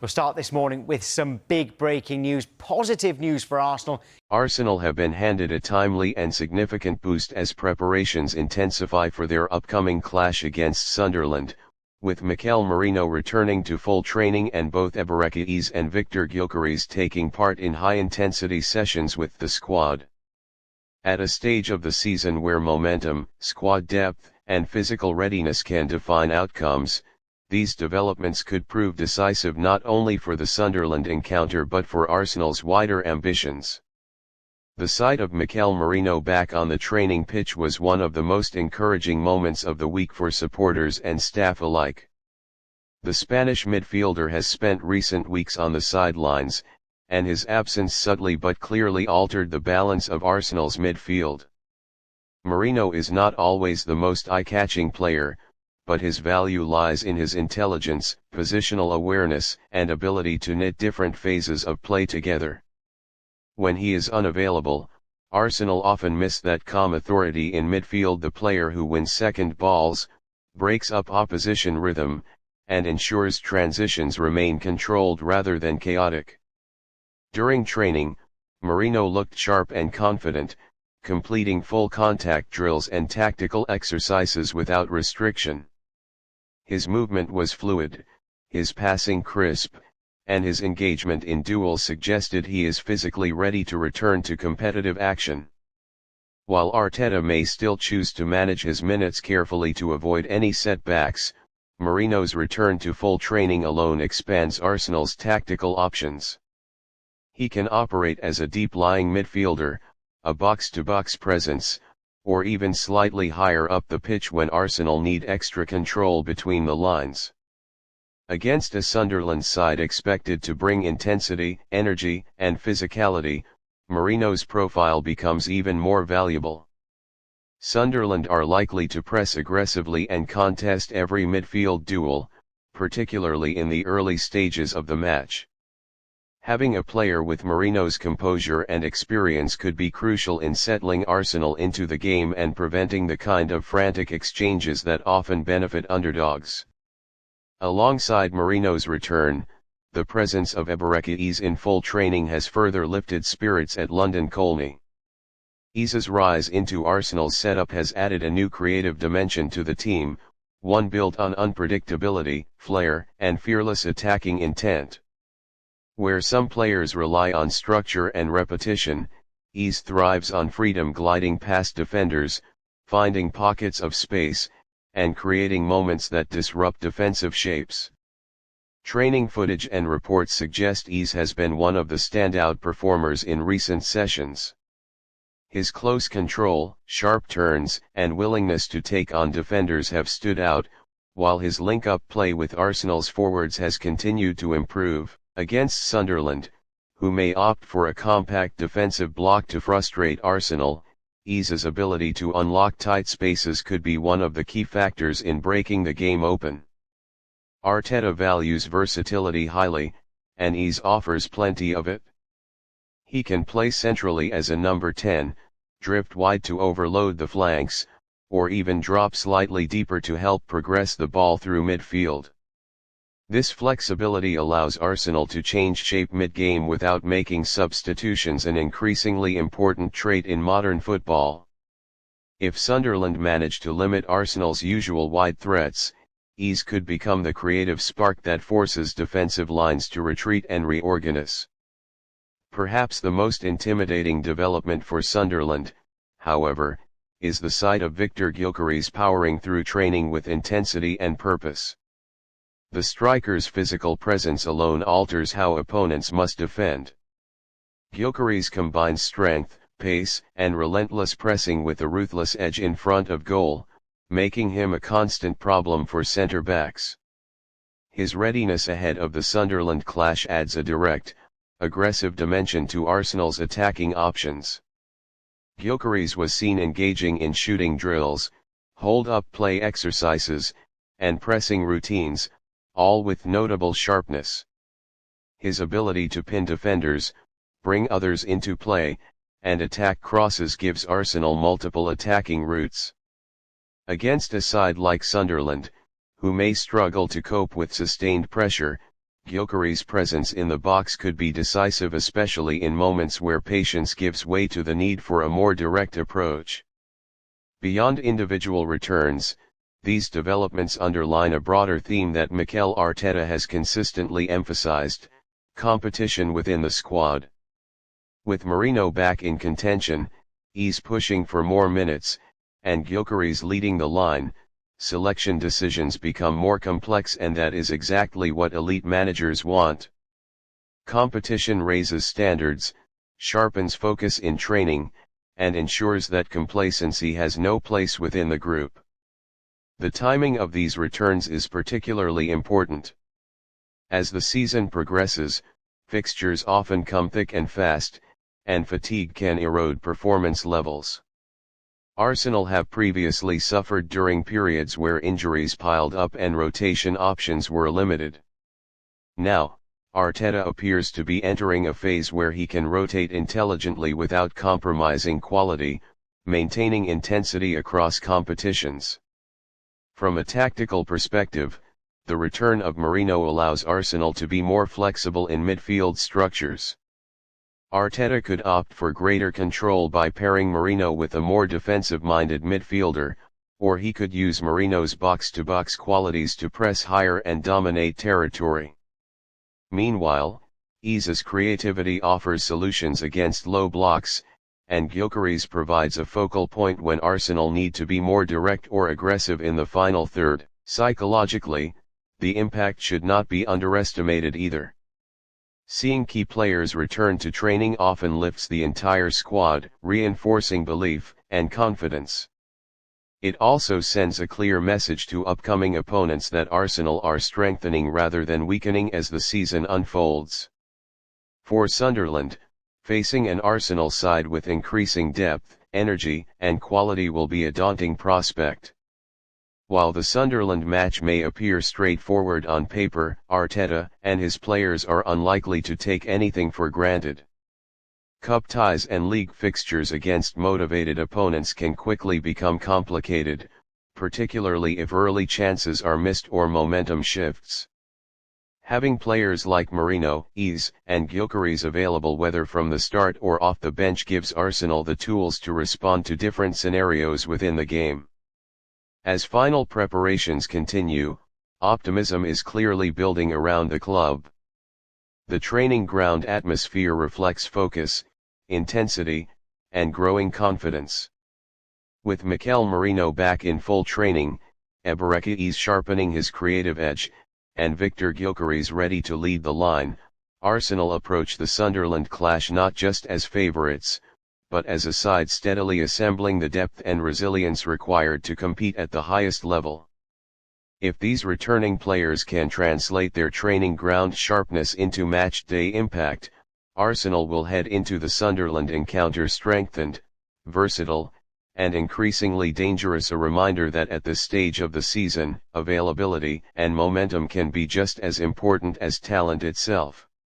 We'll start this morning with some big breaking news, positive news for Arsenal. Arsenal have been handed a timely and significant boost as preparations intensify for their upcoming clash against Sunderland, with Mikel Merino returning to full training and both Eberechi and Viktor Gyökeres taking part in high-intensity sessions with the squad. At a stage of the season where momentum, squad depth, and physical readiness can define outcomes, these developments could prove decisive not only for the Sunderland encounter but for Arsenal's wider ambitions. The sight of Mikel Merino back on the training pitch was one of the most encouraging moments of the week for supporters and staff alike. The Spanish midfielder has spent recent weeks on the sidelines, and his absence subtly but clearly altered the balance of Arsenal's midfield. Merino is not always the most eye-catching player, but his value lies in his intelligence, positional awareness, and ability to knit different phases of play together. When he is unavailable, Arsenal often miss that calm authority in midfield, the player who wins second balls, breaks up opposition rhythm, and ensures transitions remain controlled rather than chaotic. During training, Merino looked sharp and confident, completing full contact drills and tactical exercises without restriction. His movement was fluid, his passing crisp, and his engagement in duels suggested he is physically ready to return to competitive action. While Arteta may still choose to manage his minutes carefully to avoid any setbacks, Merino's return to full training alone expands Arsenal's tactical options. He can operate as a deep-lying midfielder, a box-to-box presence, or even slightly higher up the pitch when Arsenal need extra control between the lines. Against a Sunderland side expected to bring intensity, energy, and physicality, Merino's profile becomes even more valuable. Sunderland are likely to press aggressively and contest every midfield duel, particularly in the early stages of the match. Having a player with Merino's composure and experience could be crucial in settling Arsenal into the game and preventing the kind of frantic exchanges that often benefit underdogs. Alongside Merino's return, the presence of Eberechi in full training has further lifted spirits at London Colney. Eberechi's rise into Arsenal's setup has added a new creative dimension to the team, one built on unpredictability, flair, and fearless attacking intent. Where some players rely on structure and repetition, Eberechi thrives on freedom, gliding past defenders, finding pockets of space, and creating moments that disrupt defensive shapes. Training footage and reports suggest Eberechi has been one of the standout performers in recent sessions. His close control, sharp turns, and willingness to take on defenders have stood out, while his link-up play with Arsenal's forwards has continued to improve. Against Sunderland, who may opt for a compact defensive block to frustrate Arsenal, Eberechi's ability to unlock tight spaces could be one of the key factors in breaking the game open. Arteta values versatility highly, and Eberechi offers plenty of it. He can play centrally as a number 10, drift wide to overload the flanks, or even drop slightly deeper to help progress the ball through midfield. This flexibility allows Arsenal to change shape mid-game without making substitutions, an increasingly important trait in modern football. If Sunderland manage to limit Arsenal's usual wide threats, Eberechi could become the creative spark that forces defensive lines to retreat and reorganize. Perhaps the most intimidating development for Sunderland, however, is the sight of Viktor Gyökeres powering through training with intensity and purpose. The striker's physical presence alone alters how opponents must defend. Gyökeres combines strength, pace, and relentless pressing with a ruthless edge in front of goal, making him a constant problem for centre-backs. His readiness ahead of the Sunderland clash adds a direct, aggressive dimension to Arsenal's attacking options. Gyökeres was seen engaging in shooting drills, hold-up play exercises, and pressing routines, all with notable sharpness. His ability to pin defenders, bring others into play, and attack crosses gives Arsenal multiple attacking routes. Against a side like Sunderland, who may struggle to cope with sustained pressure, Gyökeres' presence in the box could be decisive, especially in moments where patience gives way to the need for a more direct approach. Beyond individual returns, these developments underline a broader theme that Mikel Arteta has consistently emphasized: competition within the squad. With Merino back in contention, he's pushing for more minutes, and Gyökeres leading the line, selection decisions become more complex, and that is exactly what elite managers want. Competition raises standards, sharpens focus in training, and ensures that complacency has no place within the group. The timing of these returns is particularly important. As the season progresses, fixtures often come thick and fast, and fatigue can erode performance levels. Arsenal have previously suffered during periods where injuries piled up and rotation options were limited. Now, Arteta appears to be entering a phase where he can rotate intelligently without compromising quality, maintaining intensity across competitions. From a tactical perspective, the return of Merino allows Arsenal to be more flexible in midfield structures. Arteta could opt for greater control by pairing Merino with a more defensive-minded midfielder, or he could use Merino's box-to-box qualities to press higher and dominate territory. Meanwhile, Eze's creativity offers solutions against low blocks, and Gyökeres provides a focal point when Arsenal need to be more direct or aggressive in the final third. Psychologically, the impact should not be underestimated either. Seeing key players return to training often lifts the entire squad, reinforcing belief and confidence. It also sends a clear message to upcoming opponents that Arsenal are strengthening rather than weakening as the season unfolds. For Sunderland, facing an Arsenal side with increasing depth, energy, and quality will be a daunting prospect. While the Sunderland match may appear straightforward on paper, Arteta and his players are unlikely to take anything for granted. Cup ties and league fixtures against motivated opponents can quickly become complicated, particularly if early chances are missed or momentum shifts. Having players like Merino, Eze, and Gyökeres available whether from the start or off the bench gives Arsenal the tools to respond to different scenarios within the game. As final preparations continue, optimism is clearly building around the club. The training ground atmosphere reflects focus, intensity, and growing confidence. With Mikel Merino back in full training, Eberechi is sharpening his creative edge, and Viktor Gyökeres ready to lead the line, Arsenal approach the Sunderland clash not just as favourites, but as a side steadily assembling the depth and resilience required to compete at the highest level. If these returning players can translate their training ground sharpness into match-day impact, Arsenal will head into the Sunderland encounter strengthened, versatile, and increasingly dangerous, a reminder that at this stage of the season, availability and momentum can be just as important as talent itself.